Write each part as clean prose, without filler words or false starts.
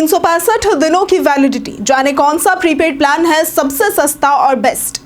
365 दिनों की वैलिडिटी, जाने कौन सा प्रीपेड प्लान है सबसे सस्ता और बेस्ट।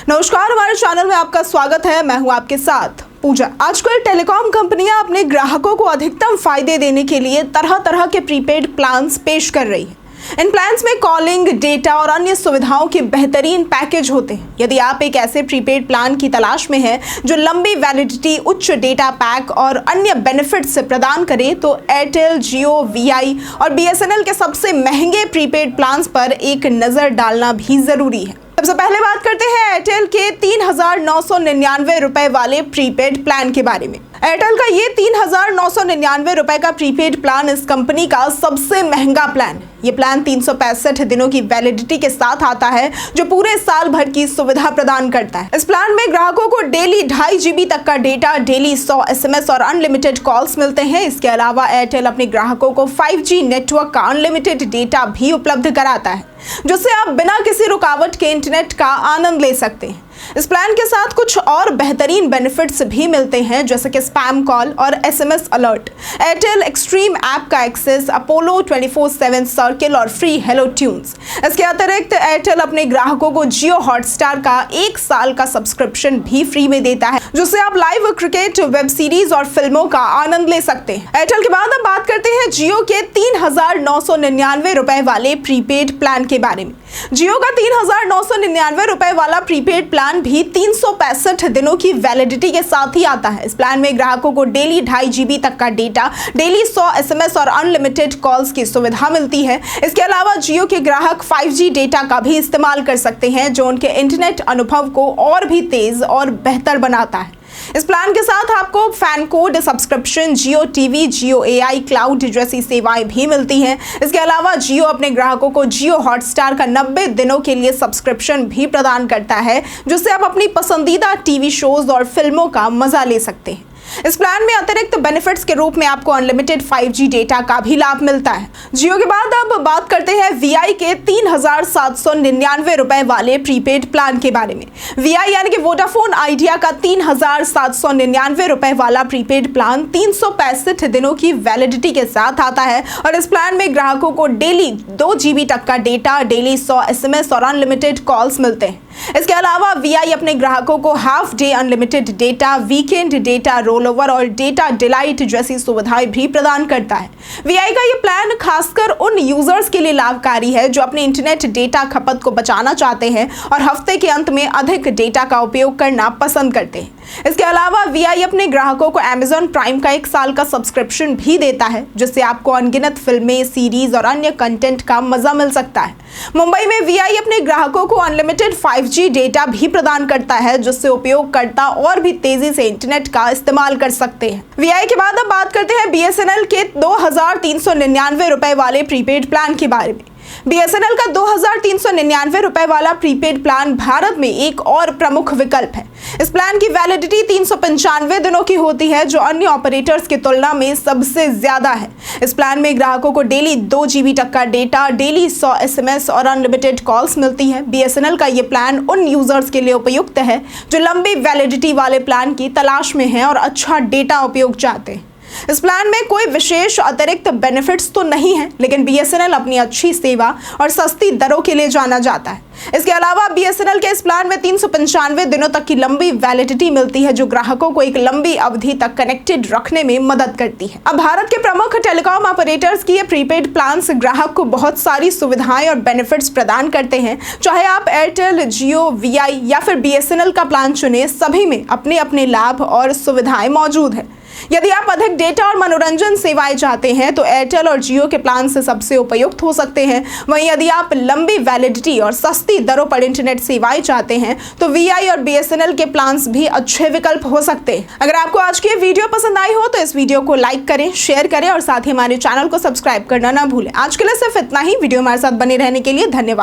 नमस्कार, हमारे चैनल में आपका स्वागत है। मैं हूं आपके साथ पूजा। आजकल टेलीकॉम कंपनियां अपने ग्राहकों को अधिकतम फायदे देने के लिए तरह तरह के प्रीपेड प्लान्स पेश कर रही है। इन प्लान्स में कॉलिंग, डेटा और अन्य सुविधाओं के बेहतरीन पैकेज होते हैं। यदि आप एक ऐसे प्रीपेड प्लान की तलाश में हैं जो लंबी वैलिडिटी, उच्च डेटा पैक और अन्य बेनिफिट्स प्रदान करे, तो एयरटेल, जियो, वीआई और बीएसएनएल के सबसे महंगे प्रीपेड प्लान्स पर एक नज़र डालना भी ज़रूरी है। सबसे पहले बात करते हैं एयरटेल के 3,999 रुपए वाले प्रीपेड प्लान के बारे में। एयरटेल का ये 3,999 रुपए का प्रीपेड प्लान इस कंपनी का सबसे महंगा प्लान है। ये प्लान 365 दिनों की वैलिडिटी के साथ आता है, जो पूरे साल भर की सुविधा प्रदान करता है। इस प्लान में ग्राहकों को डेली 2.5 GB तक का डेटा, डेली 100 SMS और अनलिमिटेड कॉल्स मिलते हैं। इसके अलावा एयरटेल अपने ग्राहकों को 5G नेटवर्क का अनलिमिटेड डेटा भी उपलब्ध कराता है, जिससे आप बिना किसी रुकावट के इंटरनेट का आनंद ले सकते हैं। इस प्लान के साथ कुछ और बेहतरीन बेनिफिट्स भी मिलते हैं, जैसे कि स्पैम कॉल और SMS alert, Airtel extreme app का एक्सेस, अपोलो 24/7 सर्किल और फ्री हेलो ट्यून्स। इसके अतिरिक्त एयरटेल अपने ग्राहकों को जियो हॉटस्टार का 1 साल का सब्सक्रिप्शन भी फ्री में देता है, जिससे आप लाइव क्रिकेट, वेब सीरीज और फिल्मों का आनंद ले सकते हैं। एयरटेल के बाद अब बात करते हैं जियो के 3,999 रुपए वाले प्रीपेड प्लान के बारे में। जियो का 3,999 रुपए वाला प्रीपेड प्लान भी 365 दिनों की वैलिडिटी के साथ ही आता है। इस प्लान में ग्राहकों को डेली 2.5 GB तक का डेटा, डेली 100 SMS और अनलिमिटेड कॉल्स की सुविधा मिलती है। इसके अलावा जियो के ग्राहक 5G डेटा का भी इस्तेमाल कर सकते हैं, जो उनके इंटरनेट अनुभव को और भी तेज और बेहतर बनाता है। इस प्लान के साथ आपको फैन कोड सब्सक्रिप्शन, जियो टीवी, जियो AI क्लाउड जैसी सेवाएं भी मिलती हैं। इसके अलावा जियो अपने ग्राहकों को जियो हॉटस्टार का 90 दिनों के लिए सब्सक्रिप्शन भी प्रदान करता है, जिससे आप अपनी पसंदीदा टीवी शोज और फिल्मों का मजा ले सकते हैं। इस प्लान में अतिरिक्त बेनिफिट्स के रूप में आपको अनलिमिटेड 5G डेटा का भी लाभ मिलता है। जियो के बाद अब बात करते हैं वीआई के 3,799 रुपए वाले प्रीपेड प्लान के बारे में। वीआई यानी कि वोडाफोन आइडिया का 3,799 रुपए वाला प्रीपेड प्लान 365 दिनों की वैलिडिटी के साथ आता है, और इस प्लान में ग्राहकों को डेली 2 GB तक का डेटा, डेली 100 SMS और अनलिमिटेड कॉल्स मिलते हैं। इसके अलावा वीआई अपने ग्राहकों को half day unlimited data, weekend data rollover और डेटा डिलाइट जैसी सुविधाएं भी प्रदान करता है। वीआई का ये प्लान खासकर उन यूजर्स के लिए लाभकारी है जो अपने इंटरनेट डेटा खपत को बचाना चाहते हैं और हफ्ते के अंत में अधिक डेटा का उपयोग करना पसंद करते हैं। इसके अलावा वीआई अपने ग्राहकों को Amazon प्राइम का 1 साल का सब्सक्रिप्शन भी देता है, जिससे आपको अनगिनत फिल्में, सीरीज और अन्य कंटेंट का मजा मिल सकता है। मुंबई में वीआई अपने ग्राहकों को अनलिमिटेड 5G डेटा भी प्रदान करता है, जिससे उपयोगकर्ता और भी तेजी से इंटरनेट का इस्तेमाल कर सकते हैं। वीआई के बाद अब बात करते हैं बीएसएनएल के 2,399 रुपए वाले प्रीपेड प्लान के बारे में। बीएसएनएल का 2,399 रुपए वाला प्रीपेड प्लान भारत में एक और प्रमुख विकल्प है। इस प्लान की वैलिडिटी 395 दिनों की होती है, जो अन्य ऑपरेटर्स की तुलना में सबसे ज्यादा है। इस प्लान में ग्राहकों को डेली 2 GB तक का डेटा, डेली 100 SMS और अनलिमिटेड कॉल्स मिलती है। बीएसएनएल का ये प्लान उन यूजर्स के लिए उपयुक्त है जो लंबी वैलिडिटी वाले प्लान की तलाश में हैं और अच्छा डेटा उपयोग चाहते हैं। इस प्लान में कोई विशेष अतिरिक्त बेनिफिट्स तो नहीं है, लेकिन बीएसएनएल अपनी अच्छी सेवा और सस्ती दरों के लिए जाना जाता है। इसके अलावा बीएसएनएल के इस प्लान में 395 दिनों तक की लंबी वैलिडिटी मिलती है, जो ग्राहकों को एक लंबी अवधि तक कनेक्टेड रखने में मदद करती है। अब भारत के प्रमुख टेलीकॉम ऑपरेटर्स की ये प्रीपेड प्लान्स ग्राहक को बहुत सारी सुविधाएं और बेनिफिट्स प्रदान करते हैं। चाहे आप एयरटेल, जियो, वीआई या फिर बीएसएनएल का प्लान चुने, सभी में अपने अपने लाभ और सुविधाएं मौजूद है। यदि आप अधिक डेटा और मनोरंजन सेवाएं चाहते हैं, तो एयरटेल और जियो के प्लान से सबसे उपयुक्त हो सकते हैं। वहीं यदि आप लंबी वैलिडिटी और सस्ती दरों पर इंटरनेट सेवाएं चाहते हैं, तो वीआई और बीएसएनएल के प्लान्स भी अच्छे विकल्प हो सकते हैं। अगर आपको आज की वीडियो पसंद आई हो तो इस वीडियो को लाइक करें, शेयर करें और साथ ही हमारे चैनल को सब्सक्राइब करना ना भूलें। आज के लिए सिर्फ इतना ही। वीडियो हमारे साथ बने रहने के लिए धन्यवाद।